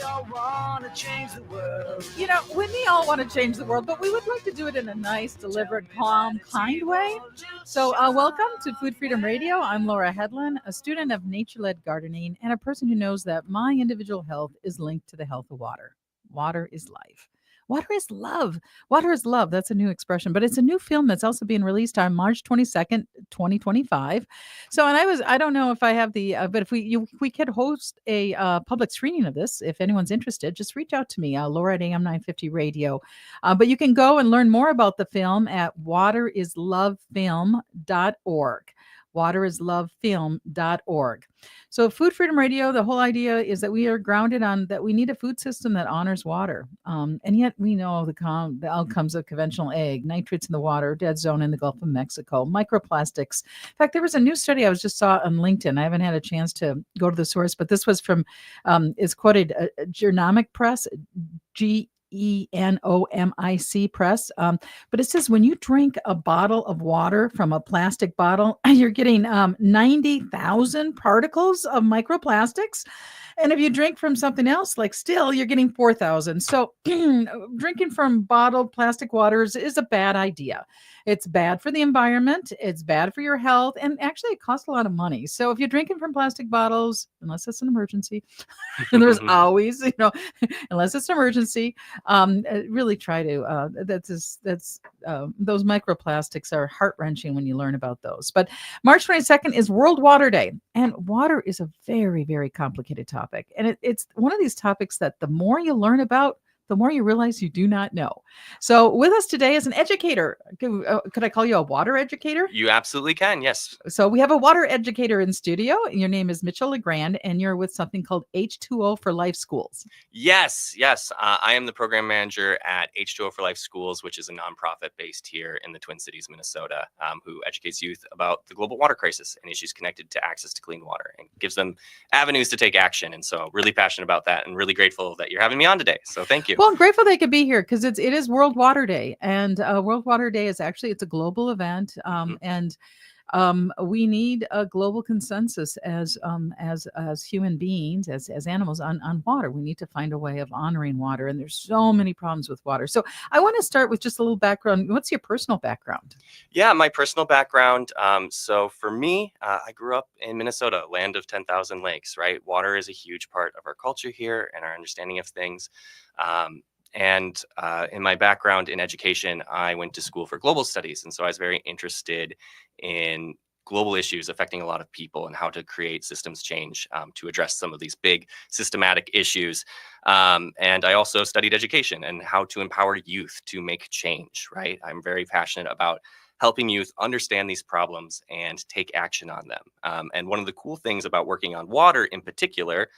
all want to change the world. We all want to change the world, but we would like to do it in a nice, deliberate, calm, kind way. So, welcome to Food Freedom Radio. I'm Laura Hedlund, a student of nature-led gardening and a person who knows that my individual health is linked to the health of water. Water is life. Water is love. Water is love. That's a new expression, but it's a new film that's also being released on March 22nd, 2025. So, and I don't know if I have but if we could host a public screening of this, if anyone's interested, just reach out to me, Laura at AM 950 Radio. But you can go and learn more about the film at waterislovefilm.org. Waterislovefilm.org. So Food Freedom Radio, the whole idea is that we are grounded on that we need a food system that honors water. And yet we know the outcomes of conventional egg, nitrates in the water, dead zone in the Gulf of Mexico, microplastics. In fact, there was a new study I just saw on LinkedIn. I haven't had a chance to go to the source, but this was from, is quoted Genomic Press, Genomic Press. But it says when you drink a bottle of water from a plastic bottle, you're getting 90,000 particles of microplastics. And if you drink from something else, like still, you're getting 4,000. So drinking from bottled plastic waters is a bad idea. It's bad for the environment. It's bad for your health. And actually, it costs a lot of money. So if you're drinking from plastic bottles, unless it's an emergency, and there's always, unless it's an emergency, really try to, those microplastics are heart-wrenching when you learn about those. But March 22nd is World Water Day. And water is a very, very complicated topic. And it's one of these topics that the more you learn about, the more you realize you do not know. So with us today is an educator. Could I call you a water educator? You absolutely can, yes. So we have a water educator in studio. Your name is Mitchell LeGrand, and you're with something called H2O for Life Schools. Yes. I am the program manager at H2O for Life Schools, which is a nonprofit based here in the Twin Cities, Minnesota, who educates youth about the global water crisis and issues connected to access to clean water and gives them avenues to take action. And so really passionate about that and really grateful that you're having me on today. So thank you. Well, I'm grateful they could be here because it is World Water Day, and World Water Day is actually it's a global event, and we need a global consensus as human beings, as animals on water. We need to find a way of honoring water, and there's so many problems with water. So I want to start with just a little background. What's your personal background? Yeah, my personal background. So for me, I grew up in Minnesota, land of 10,000 lakes, right? Water is a huge part of our culture here and our understanding of things. And in my background in education, I went to school for global studies. And so I was very interested in global issues affecting a lot of people and how to create systems change to address some of these big systematic issues. And I also studied education and how to empower youth to make change, right? I'm very passionate about helping youth understand these problems and take action on them. And one of the cool things about working on water in particular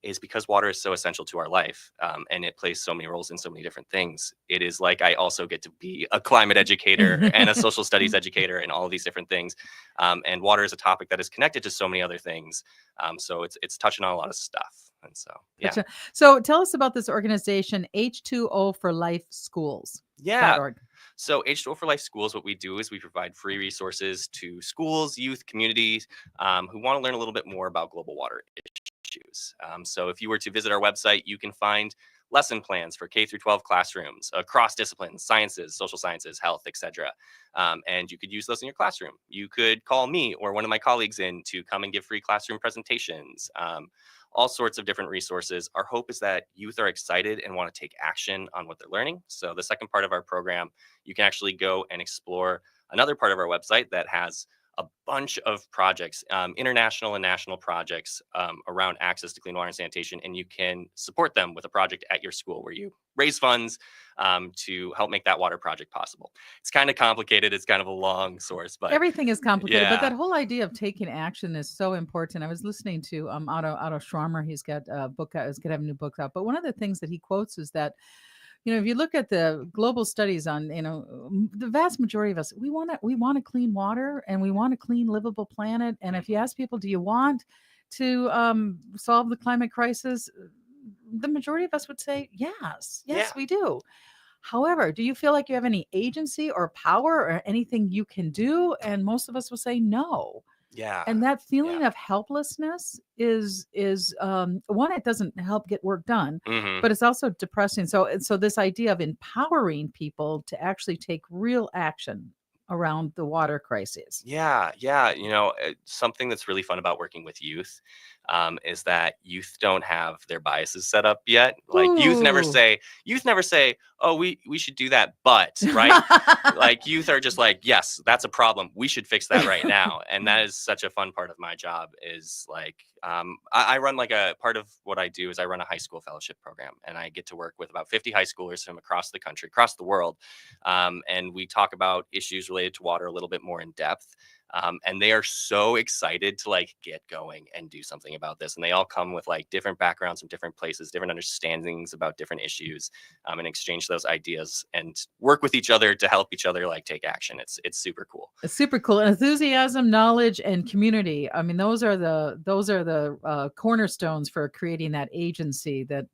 is because water is so essential to our life, and it plays so many roles in so many different things. It is like I also get to be a climate educator and a social studies educator and all of these different things. And water is a topic that is connected to so many other things. So it's touching on a lot of stuff. And so, yeah. Gotcha. So tell us about this organization, H2O for Life Schools. Yeah. So H2O for Life Schools, what we do is we provide free resources to schools, youth, communities who want to learn a little bit more about global water issues. So if you were to visit our website, you can find lesson plans for K through 12 classrooms across disciplines, sciences, social sciences, health, etc. And you could use those in your classroom. You could call me or one of my colleagues in to come and give free classroom presentations. All sorts of different resources. Our hope is that youth are excited and want to take action on what they're learning. So the second part of our program, you can actually go and explore another part of our website that has a bunch of projects, international and national projects around access to clean water and sanitation, and you can support them with a project at your school where you raise funds to help make that water project possible. It's kind of complicated. It's kind of a long source, but everything is complicated. Yeah. But that whole idea of taking action is so important. I was listening to Otto Schwarmer. He's got a book out. He's going to have a new book out. But one of the things that he quotes is that, if you look at the global studies on, the vast majority of us, we want to clean water and we want a clean, livable planet. And if you ask people, do you want to solve the climate crisis? The majority of us would say, yes, we do. However, do you feel like you have any agency or power or anything you can do? And most of us will say no. Yeah. And that Yeah. feeling of helplessness is one, it doesn't help get work done, Hmm. but it's also depressing. So this idea of empowering people to actually take real action around the water crises. Yeah, yeah. Something that's really fun about working with youth is that youth don't have their biases set up yet. Like Ooh. youth never say, "Oh, we should do that," but right. Like youth are just like, yes, that's a problem, we should fix that right now. And that is such a fun part of my job is like I run like a part of what I do is I run a high school fellowship program, and I get to work with about 50 high schoolers from across the country, across the world, and we talk about issues related to water a little bit more in depth. And they are so excited to like get going and do something about this, and they all come with like different backgrounds from different places, different understandings about different issues, and exchange those ideas and work with each other to help each other like take action. It's super cool. It's super cool. Enthusiasm, knowledge, and community. I mean, those are the cornerstones for creating that agency that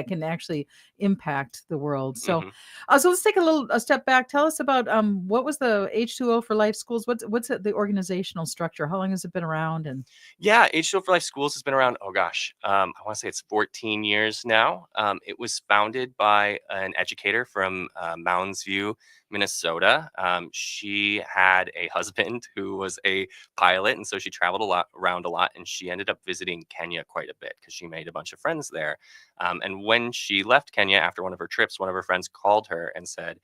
can actually impact the world. So, Hmm. so let's take a step back. Tell us about what was the H2O for Life schools? The organizational structure? How long has it been around? And Yeah, H2O for Life Schools has been around, oh gosh, I want to say it's 14 years now. It was founded by an educator from Mounds View, Minnesota. She had a husband who was a pilot, and so she traveled around a lot, and she ended up visiting Kenya quite a bit because she made a bunch of friends there. And when she left Kenya after one of her trips, one of her friends called her and said,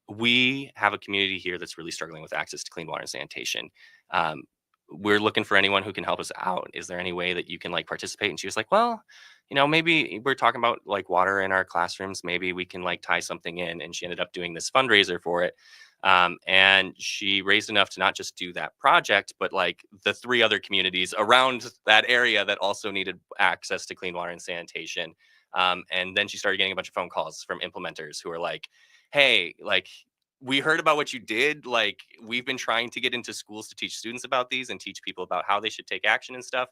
"We have a community here that's really struggling with access to clean water and sanitation. Um, we're looking for anyone who can help us out. Is there any way that you can like participate?" And she was like, "Well, maybe we're talking about like water in our classrooms. Maybe we can like tie something in." And she ended up doing this fundraiser for it. And she raised enough to not just do that project, but like the three other communities around that area that also needed access to clean water and sanitation. And then she started getting a bunch of phone calls from implementers who are like, "Hey, like we heard about what you did. Like we've been trying to get into schools to teach students about these and teach people about how they should take action and stuff.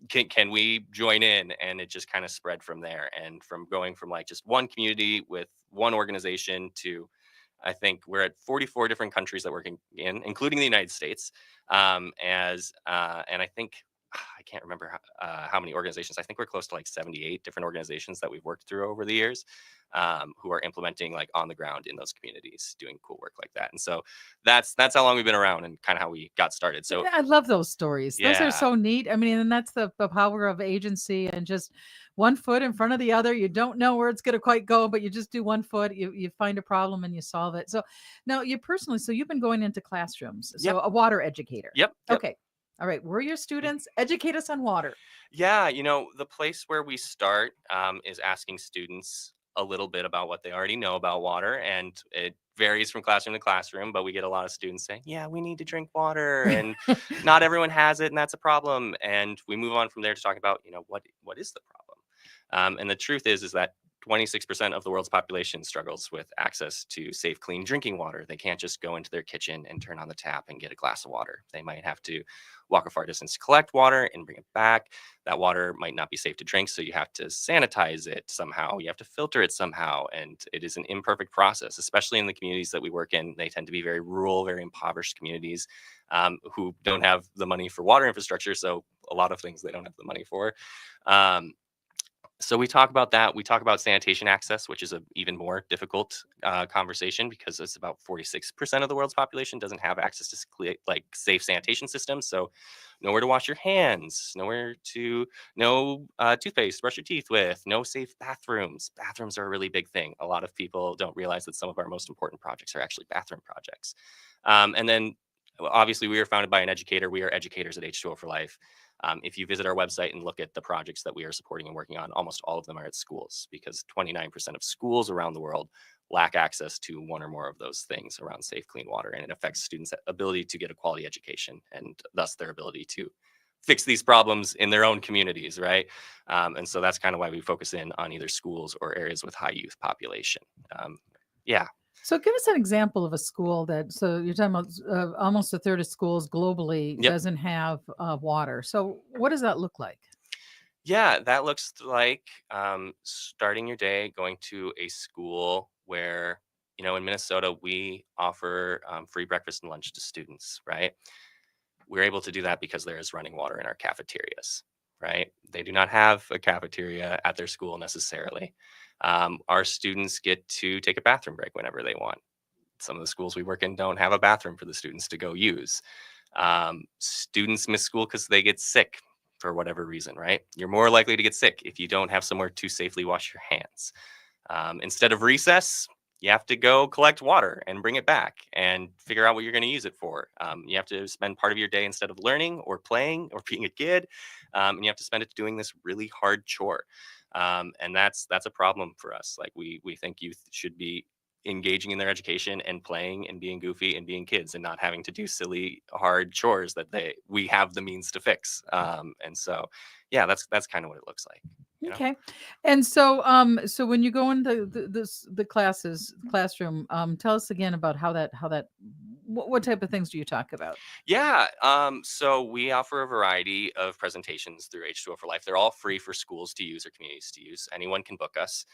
Can we join in?" And it just kind of spread from there. And from going from like just one community with one organization to I think we're at 44 different countries that we're in, including the United States. And I think I can't remember how many organizations. I think we're close to like 78 different organizations that we've worked through over the years, who are implementing like on the ground in those communities, doing cool work like that. And so that's how long we've been around and kind of how we got started. So yeah, I love those stories. Those are yeah, so neat. I mean, and that's the power of agency and just one foot in front of the other. You don't know where it's going to quite go, but you just do one foot. You find a problem and you solve it. So now you personally, so you've been going into classrooms. yep, So a water educator. yep, yep. Okay. All right. We're your students. Educate us on water. Yeah, the place where we start is asking students a little bit about what they already know about water, and it varies from classroom to classroom. But we get a lot of students saying, "Yeah, we need to drink water, and not everyone has it, and that's a problem." And we move on from there to talk about, what is the problem? And the truth is that 26% of the world's population struggles with access to safe, clean drinking water. They can't just go into their kitchen and turn on the tap and get a glass of water. They might have to walk a far distance to collect water and bring it back. That water might not be safe to drink, so you have to sanitize it somehow. You have to filter it somehow, and it is an imperfect process, especially in the communities that we work in. They tend to be very rural, very impoverished communities, who don't have the money for water infrastructure. So a lot of things they don't have the money for. Um, so we talk about that. We talk about sanitation access, which is a even more difficult conversation because it's about 46% of the world's population doesn't have access to like safe sanitation systems. So nowhere to wash your hands, nowhere to no toothpaste to brush your teeth with, no safe bathrooms. Bathrooms are a really big thing. A lot of people don't realize that some of our most important projects are actually bathroom projects. And then obviously we are founded by an educator. We are educators at H2O for Life. If you visit our website and look at the projects that we are supporting and working on, almost all of them are at schools because 29% of schools around the world lack access to one or more of those things around safe, clean water. And it affects students' ability to get a quality education and thus their ability to fix these problems in their own communities, right? And so that's kind of why we focus in on either schools or areas with high youth population. Yeah. So give us an example of a school so you're talking about almost a third of schools globally Yep. doesn't have water. So what does that look like? Yeah, that looks like starting your day going to a school where, in Minnesota, we offer free breakfast and lunch to students, right? we're able to do that because there is running water in our cafeterias, right? They do not have a cafeteria at their school necessarily. Our students get to take a bathroom break whenever they want. Some of the schools we work in don't have a bathroom for the students to go use. Students miss school because they get sick for whatever reason, right? You're more likely to get sick if you don't have somewhere to safely wash your hands. Instead of recess, you have to go collect water and bring it back and figure out what you're going to use it for. You have to spend part of your day instead of learning or playing or being a kid, and you have to spend it doing this really hard chore. And that's a problem for us. Like we think youth should be engaging in their education and playing and being goofy and being kids and not having to do silly hard chores that we have the means to fix. And so yeah, that's kind of what it looks like. You know? Okay. And so so when you go into the classroom, tell us again about how that what type of things do you talk about? Yeah. So we offer a variety of presentations through H2O for Life. They're all free for schools to use or communities to use. Anyone can book us.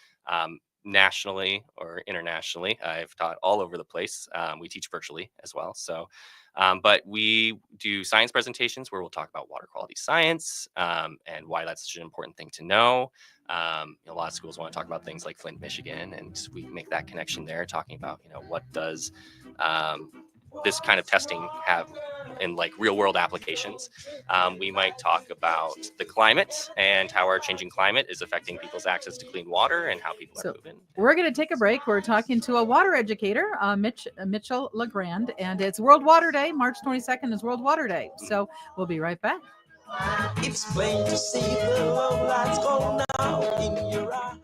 Nationally or internationally, I've taught all over the place. We teach virtually as well. So, but we do science presentations where we'll talk about water quality science and why that's such an important thing to know. A lot of schools want to talk about things like Flint, Michigan, and we make that connection there, talking about what does this kind of testing have in like real world applications. We might talk about the climate and how our changing climate is affecting people's access to clean water and how people are moving. We're going to take a break. We're talking to a water educator, Mitchell LeGrand, and it's World Water Day. March 22nd is World Water Day. So we'll be right back. It's plain to see the love lights go now in your eyes.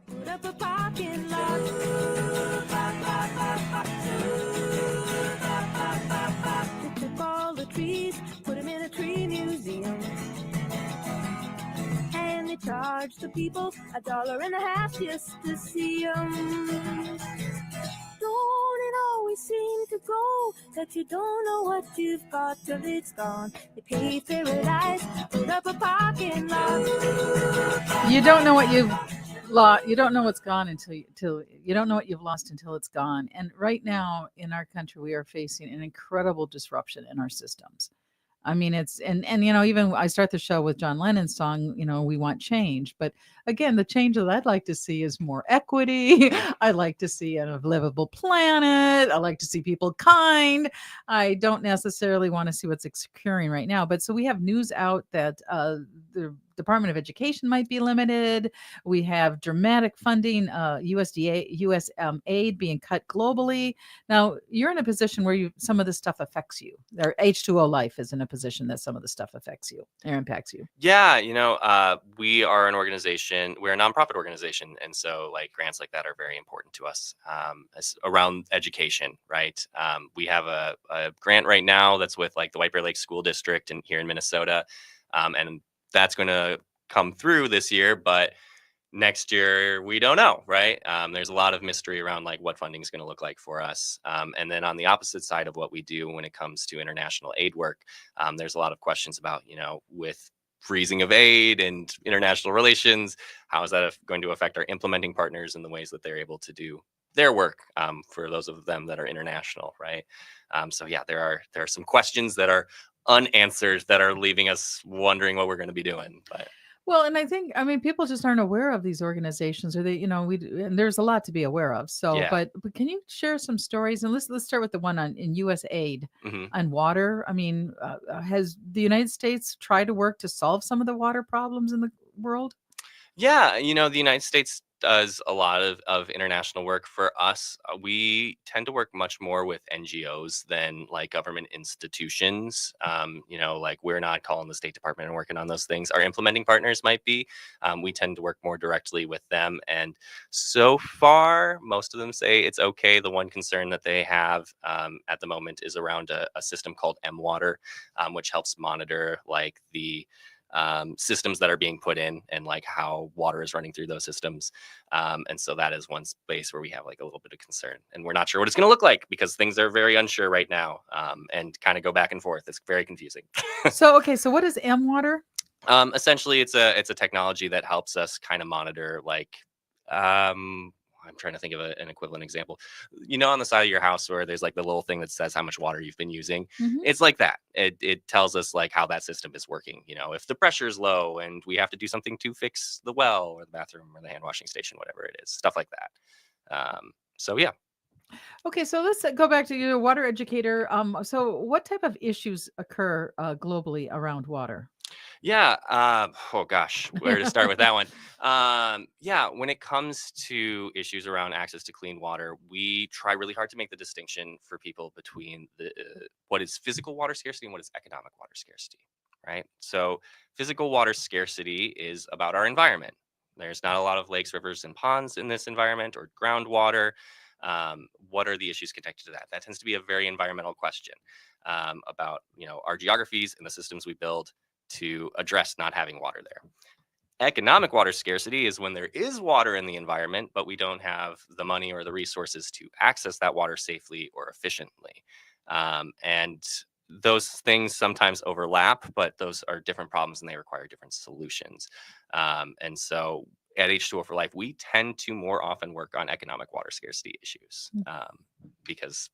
Put up a parking lot. Pick up all the trees, put them in a tree museum. And they charge the people $1.50 just to see them. Don't it always seem to go that you don't know what you've got till it's gone? They pay paradise, put up a parking lot. You don't know what you don't know what's gone until you don't know what you've lost until it's gone. And right now in our country, we are facing an incredible disruption in our systems. I mean, it's and even I start the show with John Lennon's song, we want change. But again, the change that I'd like to see is more equity. I like to see a livable planet. I like to see people kind. I don't necessarily want to see what's occurring right now. But so we have news out that the Department of Education might be limited. We have dramatic funding, US aid being cut globally. Now, you're in a position where some of this stuff affects you. Or H2O Life is in a position that some of the stuff affects you or impacts you. Yeah, we are an organization. We're a nonprofit organization, and so like grants like that are very important to us around education, right? We have a grant right now that's with like the White Bear Lake School District here in Minnesota, and that's going to come through this year. But Next year, we don't know, right? There's a lot of mystery around like what funding is going to look like for us. And then on the opposite side of what we do when it comes to international aid work, there's a lot of questions about, with freezing of aid and international relations, how is that going to affect our implementing partners and the ways that they're able to do their work, for those of them that are international, right? So yeah, there are some questions that are unanswered that are leaving us wondering what we're going to be doing. But Well, and I mean, people just aren't aware of these organizations, or they, and there's a lot to be aware of. So, yeah. but can you share some stories? And let's start with the one in U.S. aid Mhm. on water. I mean, has the United States tried to work to solve some of the water problems in the world? Yeah, the United States does a lot of international work. For us, we tend to work much more with NGOs than like government institutions. Like we're not calling the State Department and working on those things. Our implementing partners might be. We tend to work more directly with them. And so far, most of them say it's okay. The one concern that they have at the moment is around a system called M-Water, which helps monitor like the systems that are being put in and like how water is running through those systems. And so that is one space where we have like a little bit of concern, and we're not sure what it's going to look like because things are very unsure right now, and kind of go back and forth. It's very confusing. So, okay, so what is M water? Essentially, it's a technology that helps us kind of monitor like I'm trying to think of an equivalent example. On the side of your house where there's like the little thing that says how much water you've been using. Mhm. It's like that. It tells us like how that system is working. If the pressure is low and we have to do something to fix the well or the bathroom or the hand washing station, whatever it is, stuff like that. So yeah. Okay, so let's go back to your water educator. So what type of issues occur globally around water? Yeah. Oh gosh, where to start with that one? Yeah. When it comes to issues around access to clean water, we try really hard to make the distinction for people between what is physical water scarcity and what is economic water scarcity. Right. So physical water scarcity is about our environment. There's not a lot of lakes, rivers, and ponds in this environment or groundwater. What are the issues connected to that? That tends to be a very environmental question, about our geographies and the systems we build to address not having water there. Economic water scarcity is when there is water in the environment, but we don't have the money or the resources to access that water safely or efficiently. And those things sometimes overlap, but those are different problems and they require different solutions. And so at H2O for Life, we tend to more often work on economic water scarcity issues, because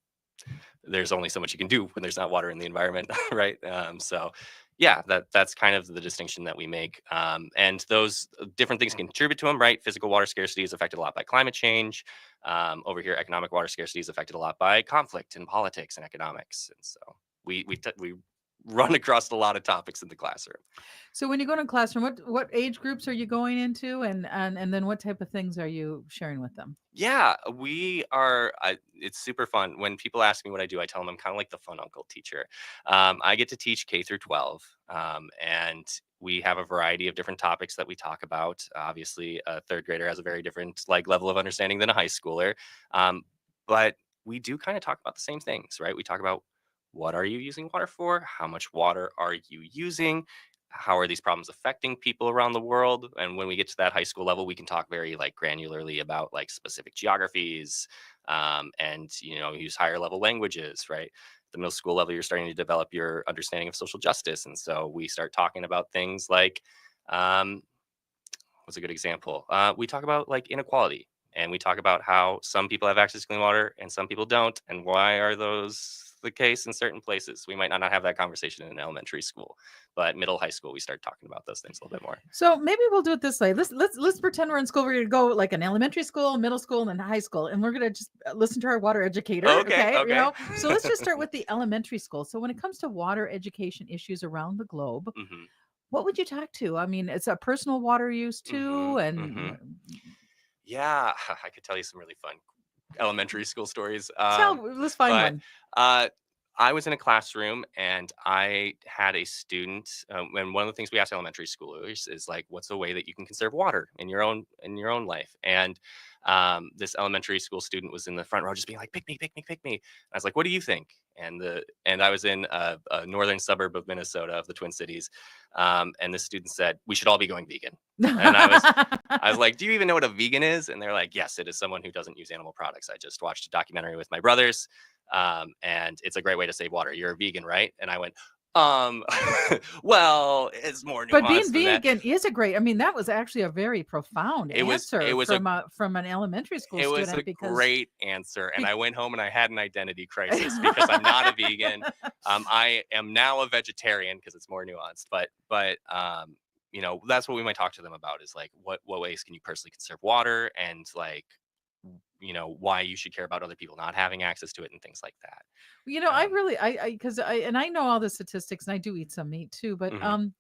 there's only so much you can do when there's not water in the environment, right? So yeah, that's kind of the distinction that we make. And those different things contribute to them, right? Physical water scarcity is affected a lot by climate change. Over here, economic water scarcity is affected a lot by conflict in politics and economics. And so we run across a lot of topics in the classroom. So when you go to classroom, what age groups are you going into, and then what type of things are you sharing with them? Yeah, we are. It's super fun. When people ask me what I do, I tell them I'm kind of like the fun uncle teacher. I get to teach K through 12, and we have a variety of different topics that we talk about. Obviously, a third grader has a very different like level of understanding than a high schooler, but we do kind of talk about the same things, right? We talk about what are you using water for? How much water are you using? How are these problems affecting people around the world? And when we get to that high school level, we can talk very like granularly about like specific geographies, and use higher level languages, right? The middle school level, you're starting to develop your understanding of social justice, and so we start talking about things like, what's a good example? We talk about like inequality, and we talk about how some people have access to clean water and some people don't, and why are those the case in certain places. We might not have that conversation in elementary school, but middle, high school, we start talking about those things a little bit more. So maybe we'll do it this way. Let's pretend we're in school. We're gonna go like an elementary school, middle school, and then high school, and we're gonna just listen to our water educator. Okay. So let's just start with the elementary school. So when it comes to water education issues around the globe, Mhm. what would you talk to? I mean, it's a personal water use too, Mhm, and mhm. Yeah, I could tell you some really fun elementary school stories. let's find but one. I was in a classroom and I had a student, and one of the things we ask elementary schoolers is like, what's a way that you can conserve water in your own life? And this elementary school student was in the front row, just being like, "Pick me, pick me, pick me." And I was like, "What do you think?" And I was in a northern suburb of Minnesota, of the Twin Cities, and the student said, "We should all be going vegan." And I was like, "Do you even know what a vegan is?" And they're like, "Yes, it is someone who doesn't use animal products. I just watched a documentary with my brothers, and it's a great way to save water. You're a vegan, right?" And I went, um, well, it's more But being nuanced than that. vegan is a great. I mean, that was actually a very profound It was answer a from an elementary school it was a student because great answer, and I went home and I had an identity crisis because I'm not a vegan. I am now a vegetarian because it's more nuanced. But you know, that's what we might talk to them about is like what ways can you personally conserve water, and like, you know, why you should care about other people not having access to it and things like that. you know, I Um, really, because I know all the statistics and I do eat some meat too, mhm,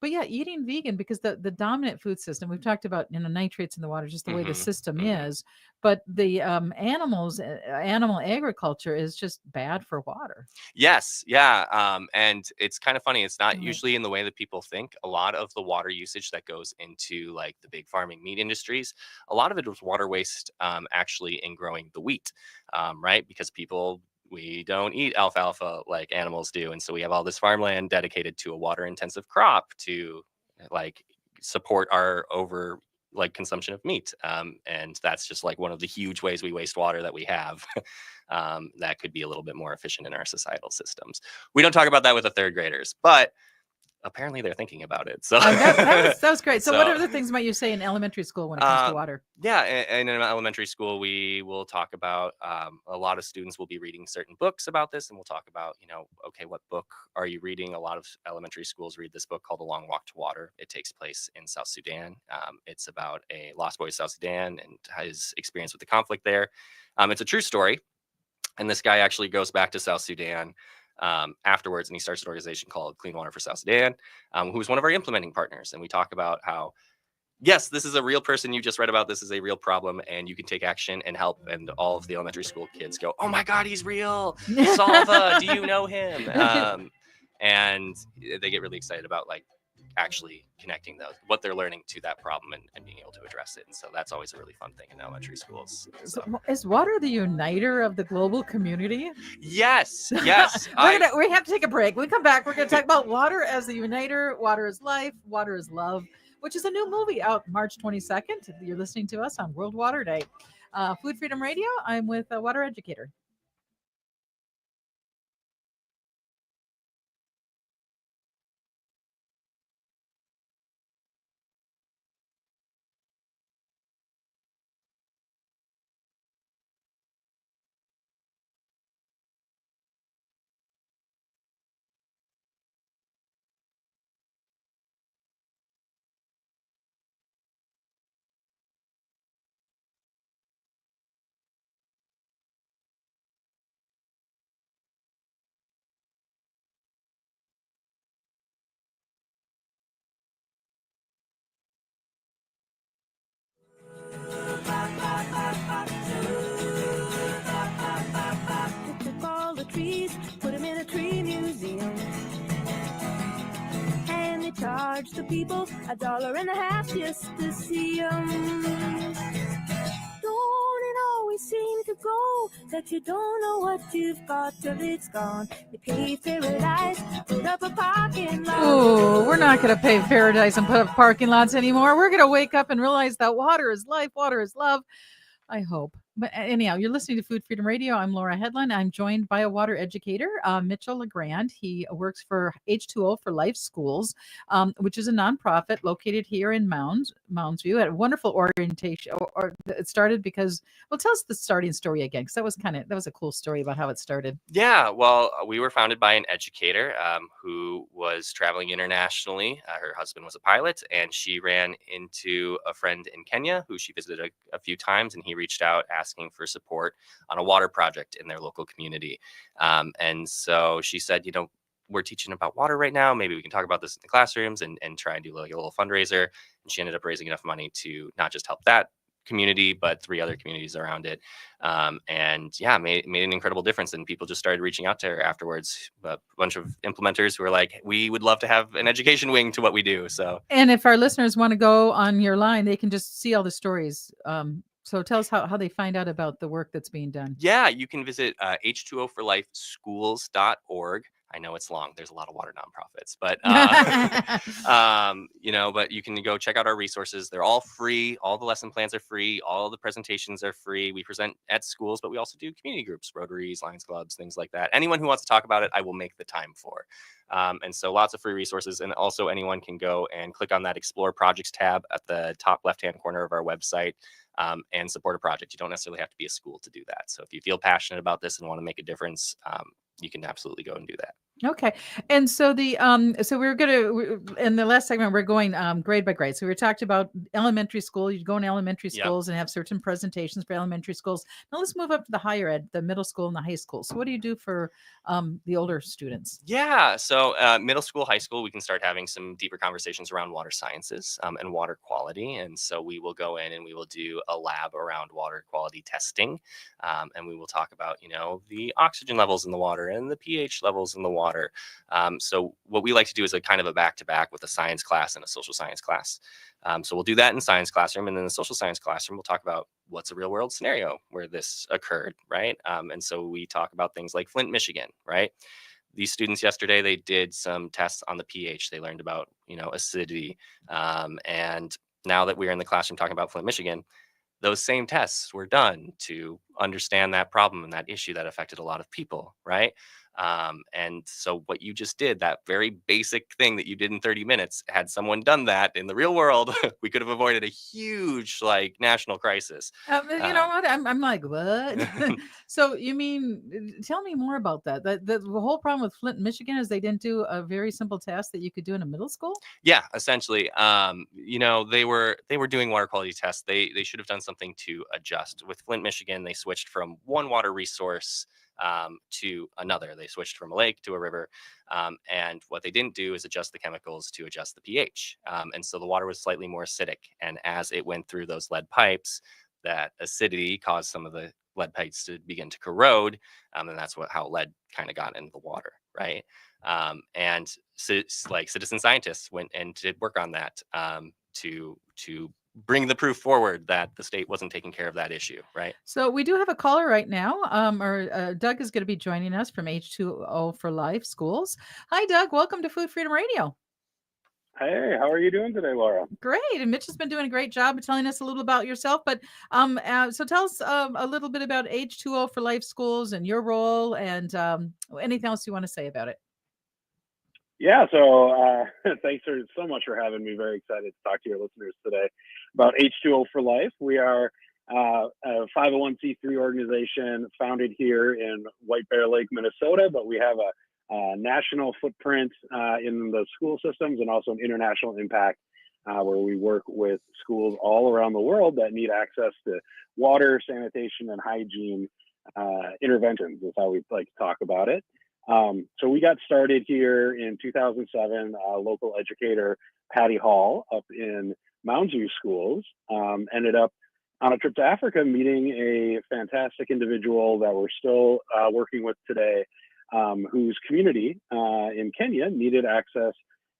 but yeah, eating vegan because the dominant food system we've talked about, you know, nitrates in the water, just the way the mhm, system mhm. is, but the animal agriculture is just bad for water. Yes, yeah, and it's kind of funny. It's not Right. usually in the way that people think. A lot of the water usage that goes into like the big farming meat industries, a lot of it was water waste, actually in growing the wheat, right? Because we don't eat alfalfa like animals do, and so we have all this farmland dedicated to a water intensive crop to like support our over like consumption of meat, and that's just like one of the huge ways we waste water that we have. That could be a little bit more efficient in our societal systems. We don't talk about that with the third graders, but apparently they're thinking about it. So, That was great. So, what so other things might you say in elementary school when it comes to uh, water? yeah, and in elementary school, we will talk about a lot of students will be reading certain books about this, and we'll talk about, you know, okay, what book are you reading? A lot of elementary schools read this book called A Long Walk to Water. It takes place in South Sudan. It's about a lost boy in South Sudan and his experience with the conflict there. It's a true story. And this guy actually goes back to South Sudan afterwards, and he starts an organization called Clean Water for South Sudan, who's one of our implementing partners. And we talk about how, yes, this is a real person you just read about. This is a real problem, and you can take action and help. And all of the elementary school kids go, "Oh my God, he's real! Salva, do you know him?" And they get really excited about like actually connecting what they're learning to that problem, and being able to address it. And so that's always a really fun thing in elementary schools. So Is water the uniter of the global community? yes, yes, We have to take a break. When we come back, we're gonna talk about water as the uniter. Water is life. Water is love, which is a new movie out March 22nd. You're listening to us on World Water Day. Food Freedom Radio. I'm with a water educator. They took all the trees, put them in a tree museum. And they charged the people $1.50 just to see them. Don't it always seem to go that you don't know what you've got till it's gone? They paved paradise, put up a parking lot. Oh, we're not going to pave paradise and put up parking lots anymore. We're going to wake up and realize that water is life, water is love. I hope. But anyhow, you're listening to Food Freedom Radio. I'm Laura Headland. I'm joined by a water educator, Mitchell LeGrand. He works for H2O for Life Schools, which is a nonprofit located here in Moundsview. Had a wonderful orientation. Or it started because, well, tell us the starting story again, because that was a cool story about how it started. Yeah, well, we were founded by an educator who was traveling internationally. Her husband was a pilot, and she ran into a friend in Kenya who she visited a few times, and he reached out asking for support on a water project in their local community. And so she said, you know, we're teaching about water right now. Maybe we can talk about this in the classrooms and try and do like a little fundraiser. And she ended up raising enough money to not just help that community, but 3 other communities around it. And yeah, made an incredible difference. And people just started reaching out to her afterwards. A bunch of implementers who were like, we would love to have an education wing to what we do. So And if our listeners want to go on your line, they can just see all the stories. So tell us how they find out about the work that's being done. yeah, you can visit h2oforlifeschools.org. I know it's long. There's a lot of water nonprofits, but but you can go check out our resources. They're all free. All the lesson plans are free. All the presentations are free. We present at schools, but we also do community groups, Rotaries, Lions Clubs, things like that. Anyone who wants to talk about it, I will make the time for. And so lots of free resources. And also anyone can go and click on that Explore Projects tab at the top left-hand corner of our website. And support a project. You don't necessarily have to be a school to do that. So if you feel passionate about this and want to make a difference, you can absolutely go and do that. Okay. And so in the last segment, we're going grade by grade. So we talked about elementary school. You go in elementary Yep. schools and have certain presentations for elementary schools. Now let's move up to the higher ed, the middle school and the high school. So what do you do for the older students? Yeah. So middle school, high school, we can start having some deeper conversations around water sciences and water quality. And so we will go in and we will do a lab around water quality testing. And we will talk about, the oxygen levels in the water and the pH levels in the water. So what we like to do is a kind of a back-to-back with a science class and a social science class. So we'll do that in science classroom, and then the social science classroom, we'll talk about what's a real world scenario where this occurred, right? And so we talk about things like Flint, Michigan, right? These students yesterday, they did some tests on the pH. They learned about, acidity. And now that we're in the classroom talking about Flint, Michigan, those same tests were done to understand that problem and that issue that affected a lot of people, right? And so what you just did, that very basic thing that you did in 30 minutes, had someone done that in the real world, we could have avoided a huge national crisis. You know what? I'm like, what? So you mean, tell me more about that. The whole problem with Flint, Michigan is they didn't do a very simple test that you could do in a middle school? Yeah, essentially, they were doing water quality tests. They should have done something to adjust. With Flint, Michigan, they switched from one water resource to another. They switched from a lake to a river. And what they didn't do is adjust the chemicals to adjust the pH. And so the water was slightly more acidic. And as it went through those lead pipes, that acidity caused some of the lead pipes to begin to corrode. And that's how lead kind of got into the water, right? And so, citizen scientists went and did work on that to bring the proof forward that the state wasn't taking care of that issue, right? So we do have a caller right now. Doug is going to be joining us from H2O for Life Schools. Hi, Doug. Welcome to Food Freedom Radio. Hey, how are you doing today, Laura? Great. And Mitch has been doing a great job of telling us a little about yourself. But so tell us a little bit about H2O for Life Schools and your role and anything else you want to say about it. Yeah, so thanks so much for having me. Very excited to talk to your listeners today about H2O for Life. We are a 501c3 organization founded here in White Bear Lake, Minnesota, but we have a national footprint in the school systems and also an international impact where we work with schools all around the world that need access to water, sanitation, and hygiene interventions is how we like to talk about it. So we got started here in 2007, local educator Patty Hall up in Mounds View schools, ended up on a trip to Africa meeting a fantastic individual that we're still working with today, whose community in Kenya needed access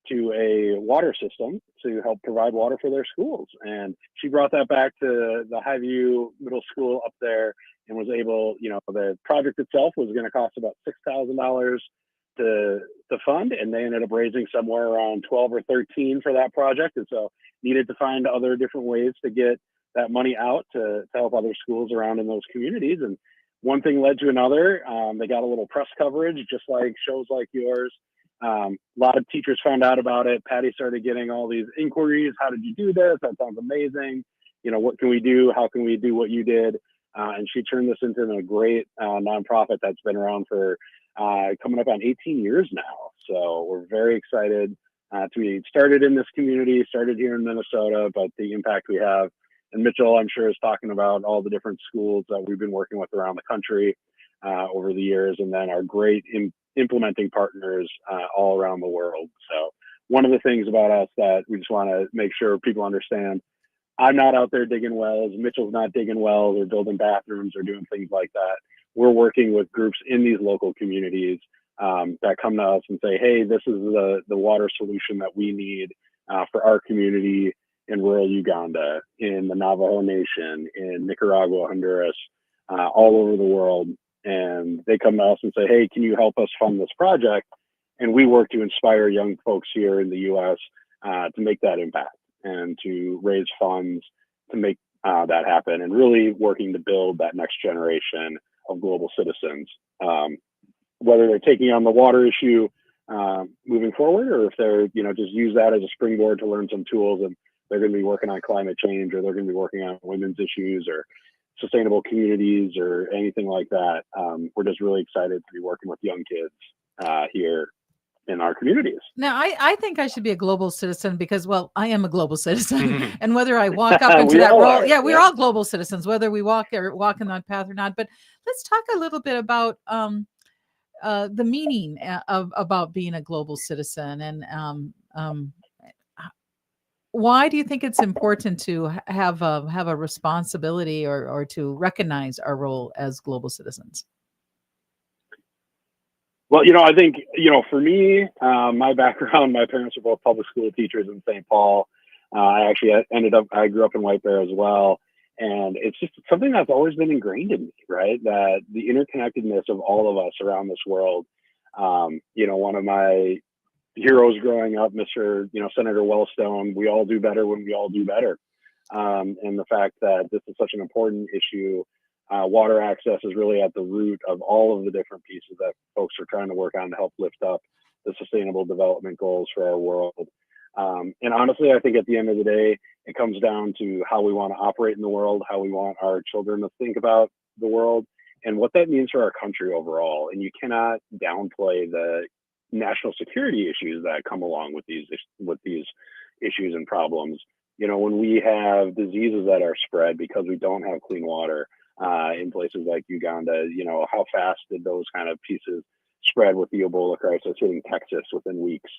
to a water system to help provide water for their schools. And she brought that back to the Highview Middle School up there and was able, the project itself was going to cost about $6,000 to fund, and they ended up raising somewhere around 12 or 13 for that project. And so needed to find other different ways to get that money out to help other schools around in those communities. And one thing led to another. They got a little press coverage, just like shows like yours. A lot of teachers found out about it. Patty started getting all these inquiries. How did you do this? That sounds amazing. What can we do? How can we do what you did? And she turned this into a great nonprofit that's been around for coming up on 18 years now. So we're very excited to be started in this community, started here in Minnesota, but the impact we have. And Mitchell, I'm sure, is talking about all the different schools that we've been working with around the country over the years, and then our great implementing partners all around the world. So one of the things about us that we just want to make sure people understand, I'm not out there digging wells. Mitchell's not digging wells or building bathrooms or doing things like that. We're working with groups in these local communities that come to us and say, hey, this is the water solution that we need for our community in rural Uganda, in the Navajo Nation, in Nicaragua, Honduras, all over the world. And they come to us and say, hey, can you help us fund this project? And we work to inspire young folks here in the U.S. To make that impact and to raise funds to make that happen, and really working to build that next generation of global citizens. Whether they're taking on the water issue moving forward, or if they're, just use that as a springboard to learn some tools, and they're going to be working on climate change, or they're going to be working on women's issues or sustainable communities or anything like that. We're just really excited to be working with young kids here in our communities. Now, I think I should be a global citizen because, well, I am a global citizen. And whether I walk up into that role, we're all global citizens, whether we walk in that path or not. But let's talk a little bit about the meaning about being a global citizen, and why do you think it's important to have a responsibility or to recognize our role as global citizens? Well, I think, for me, my background, my parents were both public school teachers in St. Paul. I grew up in White Bear as well. And it's just something that's always been ingrained in me, right? That the interconnectedness of all of us around this world. One of my heroes growing up, Senator Wellstone, we all do better when we all do better. And the fact that this is such an important issue, water access is really at the root of all of the different pieces that folks are trying to work on to help lift up the sustainable development goals for our world. And honestly, I think at the end of the day, it comes down to how we want to operate in the world, how we want our children to think about the world, and what that means for our country overall. And you cannot downplay the national security issues that come along with these issues and problems. When we have diseases that are spread because we don't have clean water in places like Uganda, how fast did those kind of pieces spread with the Ebola crisis hitting Texas within weeks?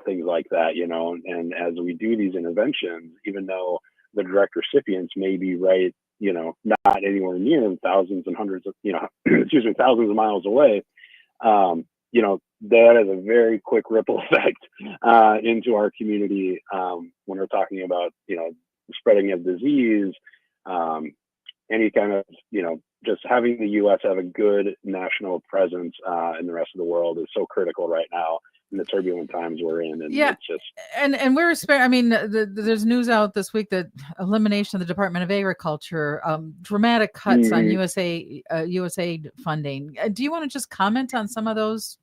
Things like that, and as we do these interventions, even though the direct recipients may be right, not anywhere near thousands and hundreds of, thousands of miles away, that has a very quick ripple effect into our community when we're talking about, spreading of disease, any kind of, just having the U.S. have a good national presence in the rest of the world is so critical right now in the turbulent times we're in. And it's just, and we're there's news out this week that elimination of the Department of Agriculture, dramatic cuts on USAID funding. Do you want to just comment on some of those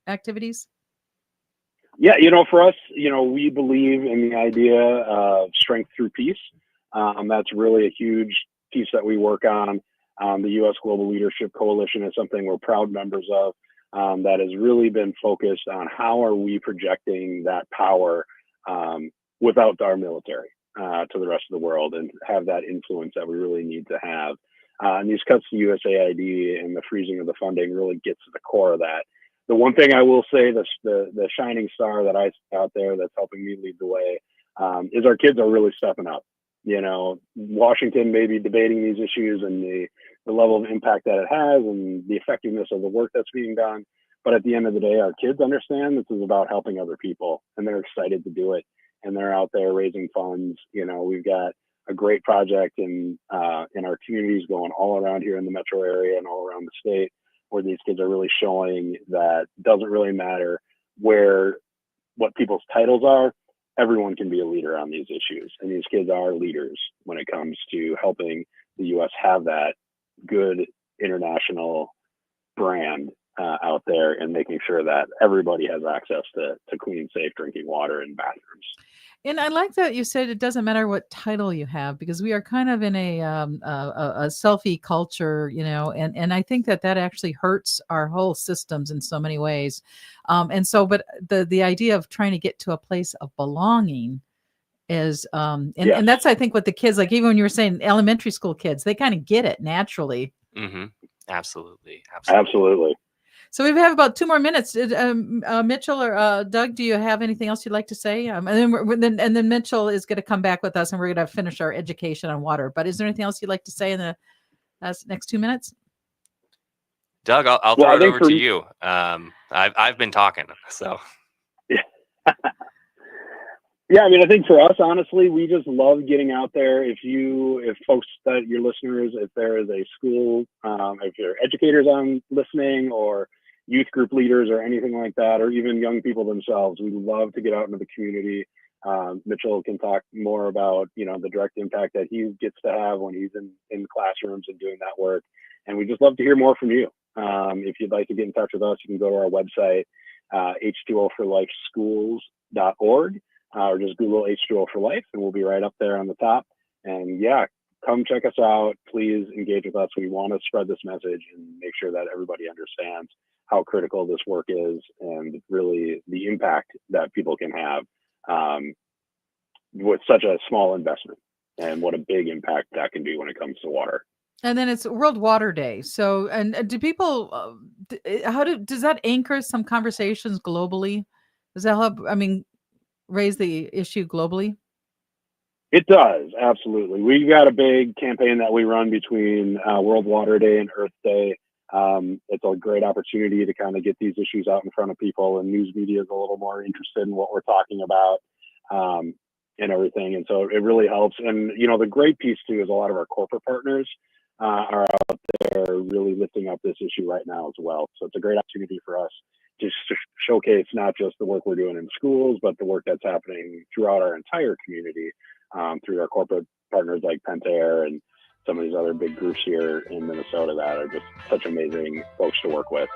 activities? Yeah, for us, we believe in the idea of strength through peace. That's really a huge piece that we work on. The U.S. Global Leadership Coalition is something we're proud members of. That has really been focused on how are we projecting that power without our military to the rest of the world, and have that influence that we really need to have. And these cuts to USAID and the freezing of the funding really gets to the core of that. The one thing I will say, the shining star that I see out there that's helping me lead the way is our kids are really stepping up. Washington may be debating these issues and the level of impact that it has and the effectiveness of the work that's being done. But at the end of the day, our kids understand this is about helping other people, and they're excited to do it. And they're out there raising funds. We've got a great project in our communities going all around here in the metro area and all around the state, where these kids are really showing that it doesn't really matter what people's titles are. Everyone can be a leader on these issues, and these kids are leaders when it comes to helping the U.S. have that good international brand out there, and making sure that everybody has access to clean, safe drinking water and bathrooms. And I like that you said it doesn't matter what title you have, because we are kind of in a selfie culture, and I think that actually hurts our whole systems in so many ways. But the idea of trying to get to a place of belonging is, and that's, I think, what the kids, like, even when you were saying elementary school kids, they kind of get it naturally. Mm-hmm. Absolutely. So we have about 2 more minutes. Mitchell or Doug, do you have anything else you'd like to say? And then Mitchell is going to come back with us, and we're going to finish our education on water. But is there anything else you'd like to say in the next 2 minutes? Doug, I'll throw it over to you. I've been talking, so. Yeah, I mean, I think for us, honestly, we just love getting out there. If folks that your listeners, if there is a school, if you're educators on listening, or youth group leaders or anything like that, or even young people themselves, we love to get out into the community. Mitchell can talk more about, the direct impact that he gets to have when he's in classrooms and doing that work. And we just love to hear more from you. If you'd like to get in touch with us, you can go to our website, h2oforlifeschools.org. Or just Google H2O for Life, and we'll be right up there on the top. And yeah, come check us out. Please engage with us. We want to spread this message and make sure that everybody understands how critical this work is, and really the impact that people can have with such a small investment, and what a big impact that can do when it comes to water. And then it's World Water Day. So, and do people, does that anchor some conversations globally? Does that help? I mean, raise the issue globally? It does, absolutely. We've got a big campaign that we run between World Water Day and Earth Day. It's a great opportunity to kind of get these issues out in front of people, and news media is a little more interested in what we're talking about and everything. And so it really helps. And, the great piece too is a lot of our corporate partners are out there really lifting up this issue right now as well. So it's a great opportunity for us to showcase not just the work we're doing in schools, but the work that's happening throughout our entire community through our corporate partners like Pentair and some of these other big groups here in Minnesota that are just such amazing folks to work with.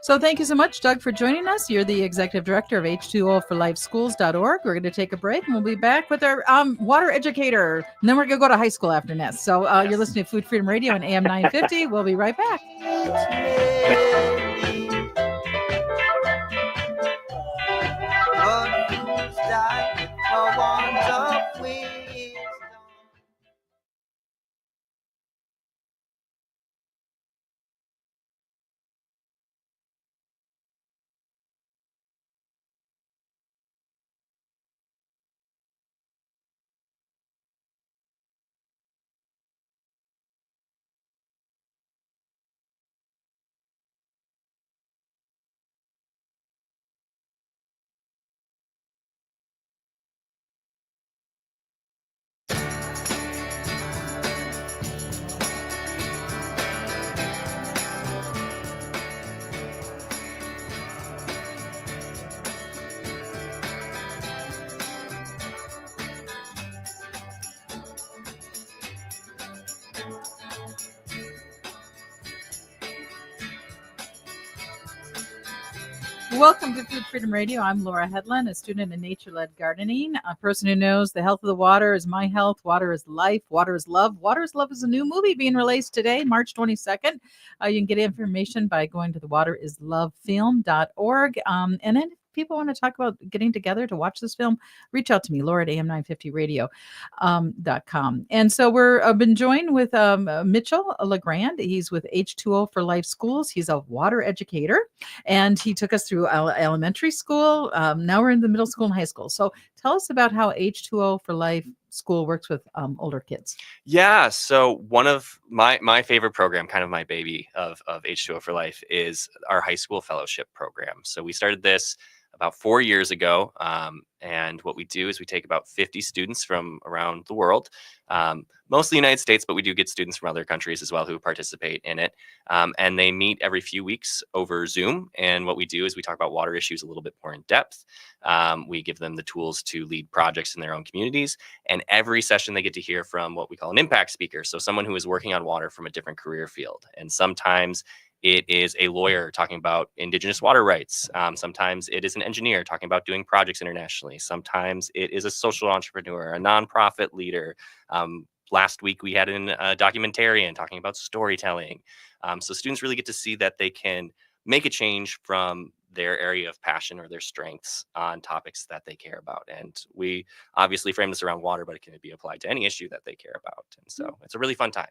So thank you so much, Doug, for joining us. You're the executive director of H2OforLifeSchools.org. We're going to take a break, and we'll be back with our water educator. And then we're going to go to high school after this. So You're listening to Food Freedom Radio on AM 950. We'll be right back. Welcome to Food Freedom Radio. I'm Laura Headland, a student in nature-led gardening, a person who knows the health of the water is my health. Water is life. Water is love. Water is Love is a new movie being released today, March 22nd. You can get information by going to the waterislovefilm.org. And then if people want to talk about getting together to watch this film, reach out to me, Laura at am950radio.com. And so I've been joined with Mitchell LeGrand. He's with H2O for Life Schools. He's a water educator, and he took us through elementary school. Now we're in the middle school and high school. So tell us about how H2O for Life School works with older kids. Yeah, so one of my favorite program, kind of my baby of H2O for Life, is our high school fellowship program. So we started this about 4 years ago. And what we do is we take about 50 students from around the world, mostly United States, but we do get students from other countries as well who participate in it. And they meet every few weeks over Zoom. And what we do is we talk about water issues a little bit more in depth. We give them the tools to lead projects in their own communities. And every session they get to hear from what we call an impact speaker. So someone who is working on water from a different career field. And sometimes it is a lawyer talking about Indigenous water rights. Sometimes it is an engineer talking about doing projects internationally. Sometimes it is a social entrepreneur, a nonprofit leader. Last week, we had a documentarian talking about storytelling. So students really get to see that they can make a change from their area of passion or their strengths on topics that they care about. And we obviously frame this around water, but it can be applied to any issue that they care about. And so it's a really fun time.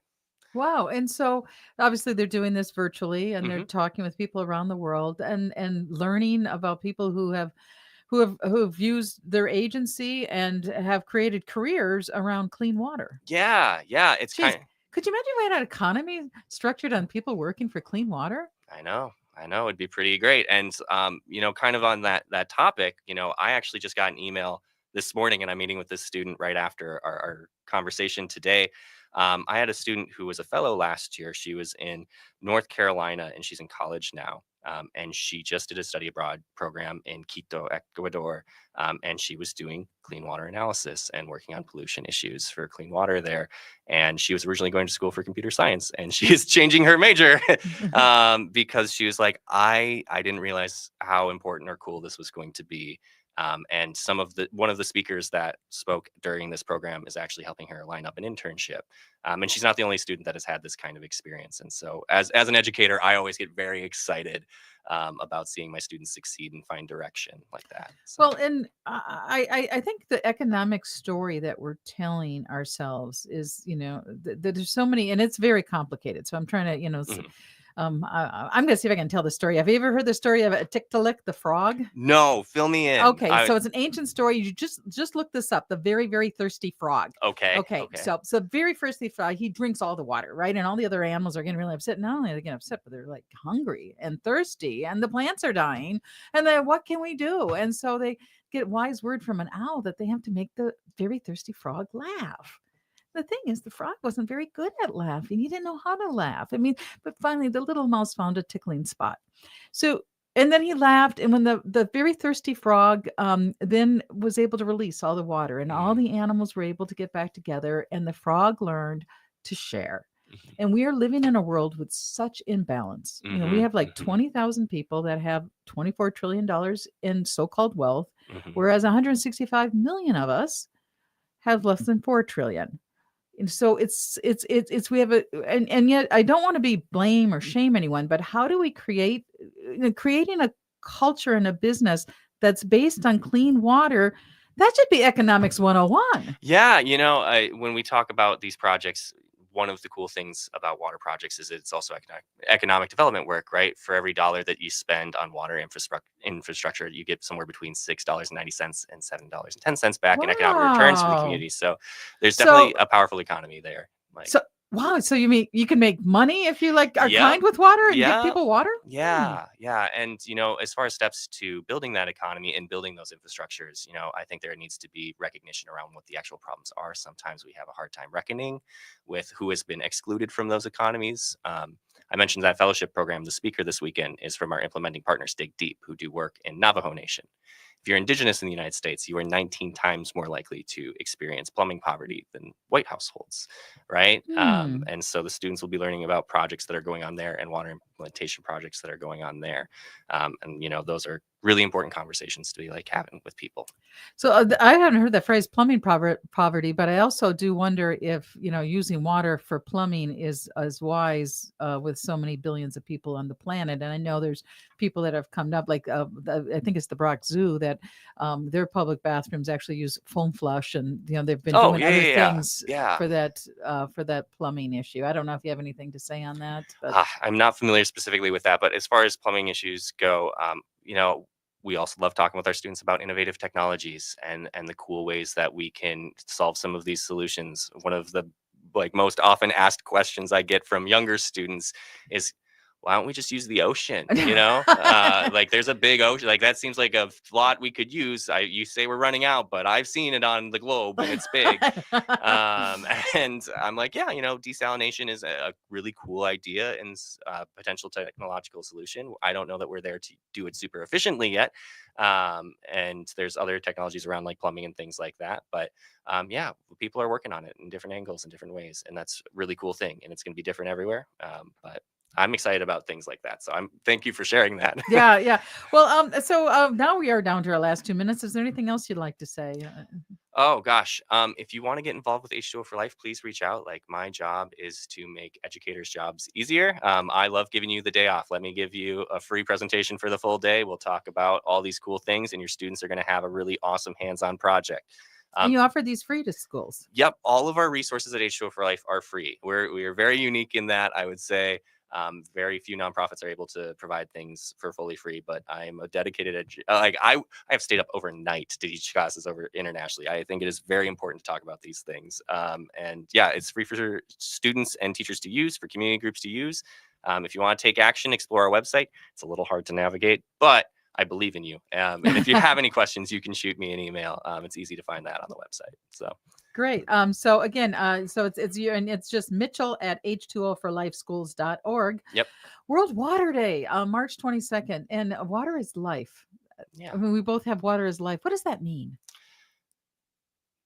Wow. And so obviously they're doing this virtually and they're Hmm. talking with people around the world and learning about people who have used their agency and have created careers around clean water. Yeah, yeah, it's Jeez, kind. could you imagine if we had an economy structured on people working for clean water? I know, it'd be pretty great. And kind of on that topic, I actually just got an email this morning, and I'm meeting with this student right after our conversation today. I had a student who was a fellow last year. She was in North Carolina, and she's in college now. And she just did a study abroad program in Quito, Ecuador, and she was doing clean water analysis and working on pollution issues for clean water there. And she was originally going to school for computer science, and she is changing her major because she was like, I didn't realize how important or cool this was going to be. And one of the speakers that spoke during this program is actually helping her line up an internship. And she's not the only student that has had this kind of experience. And so, as an educator, I always get very excited about seeing my students succeed and find direction like that. So, Well, and I think the economic story that we're telling ourselves is, that there's so many, and it's very complicated. So I'm trying to, mhm. I'm going to see if I can tell the story. Have you ever heard the story of Tiktaalik the frog? No, fill me in. Okay, so it's an ancient story. You just look this up. The very, very thirsty frog. Okay. Okay, so very thirsty frog, he drinks all the water, right? And all the other animals are getting really upset. Not only are they getting upset, but they're like hungry and thirsty, and the plants are dying. And then what can we do? And so they get wise word from an owl that they have to make the very thirsty frog laugh. The thing is, the frog wasn't very good at laughing. He didn't know how to laugh. I mean, but finally, the little mouse found a tickling spot. So, and then he laughed. And when the very thirsty frog then was able to release all the water, and all Mhm, the animals were able to get back together, and the frog learned to share. mhm, And we are living in a world with such imbalance. We mhm, have like mhm, 20,000 people that have $24 trillion in so called wealth, mhm. whereas 165 million of us have less than 4 trillion. And so it's we have a and yet I don't want to be blame or shame anyone, but how do we creating a culture and a business that's based on clean water? That should be economics 101. Yeah, when we talk about these projects, one of the cool things about water projects is it's also economic development work, right? For every dollar that you spend on water infrastructure, you get somewhere between $6.90 and $7.10 back in economic returns for the Wow. community. So there's So definitely a powerful economy there. Like, so wow, so you mean you can make money if you like are yeah, kind with water and give yeah, people water? Hmm. yeah. And, as far as steps to building that economy and building those infrastructures, I think there needs to be recognition around what the actual problems are. Sometimes we have a hard time reckoning with who has been excluded from those economies. I mentioned that fellowship program. The speaker this weekend is from our implementing partners, Dig Deep, who do work in Navajo Nation. If you're indigenous in the United States, you are 19 times more likely to experience plumbing poverty than white households, right? Hmm. And so the students will be learning about projects that are going on there and water implementation projects that are going on there. And those are really important conversations to be like having with people. So I haven't heard that phrase plumbing poverty, but I also do wonder if using water for plumbing is as wise with so many billions of people on the planet. And I know there's people that have come up, like I think it's the Brock Zoo, that their public bathrooms actually use foam flush, and they've been Oh doing yeah, other yeah, yeah, things yeah. for that plumbing issue. I don't know if you have anything to say on that, but I'm not familiar specifically with that, but as far as plumbing issues go, we also love talking with our students about innovative technologies and the cool ways that we can solve some of these solutions. One of the most often asked questions I get from younger students is, why don't we just use the ocean? Like there's a big ocean. Like that seems like a lot we could use. You say we're running out, but I've seen it on the globe and it's big. And I'm like, yeah, desalination is a really cool idea and potential technological solution. I don't know that we're there to do it super efficiently yet. And there's other technologies around like plumbing and things like that. But yeah, people are working on it in different angles and different ways. And that's a really cool thing. And it's going to be different everywhere. But I'm excited about things like that. So thank you for sharing that. yeah. Well, so now we are down to our last 2 minutes. Is there anything else you'd like to say? Oh gosh. If you want to get involved with H2O for Life, please reach out. Like my job is to make educators' jobs easier. I love giving you the day off. Let me give you a free presentation for the full day. We'll talk about all these cool things, and your students are going to have a really awesome hands-on project. And you offer these free to schools. Yep, all of our resources at H2O for Life are free. We are very unique in that, I would say. Very few nonprofits are able to provide things for fully free, but I'm a dedicated I have stayed up overnight to teach classes over internationally. I think it is very important to talk about these things. And yeah, it's free for students and teachers to use, for community groups to use. If you want to take action, explore our website. It's a little hard to navigate, but I believe in you. And if you have any questions, you can shoot me an email. It's easy to find that on the website. So. Great. So again, so it's you, and it's just Mitchell at h2oforlifeschools.org. Yep. World Water Day, March 22nd, and water is life. Yeah. I mean, we both have water is life. What does that mean?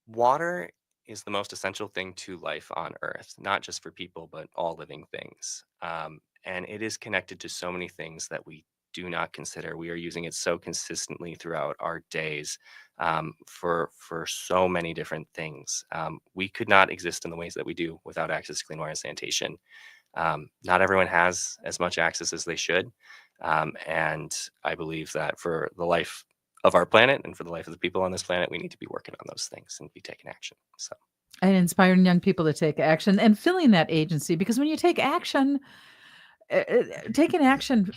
Water is the most essential thing to life on Earth, not just for people, but all living things. And it is connected to so many things that we do not consider. We are using it so consistently throughout our days for so many different things. We could not exist in the ways that we do without access to clean water and sanitation. Not everyone has as much access as they should. And I believe that for the life of our planet and for the life of the people on this planet, we need to be working on those things and be taking action. So, And inspiring young people to take action and filling that agency, because when you take action, taking action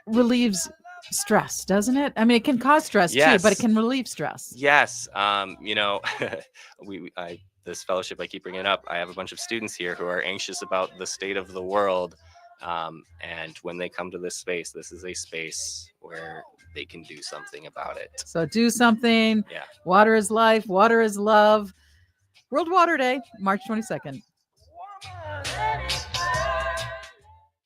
relieves stress, doesn't it? I mean, it can cause stress too, but it can relieve stress. Yes. This fellowship, I keep bringing it up. I have a bunch of students here who are anxious about the state of the world. And when they come to this space, this is a space where they can do something about it. So do something. Yeah. Water is life. Water is love. World Water Day, March 22nd.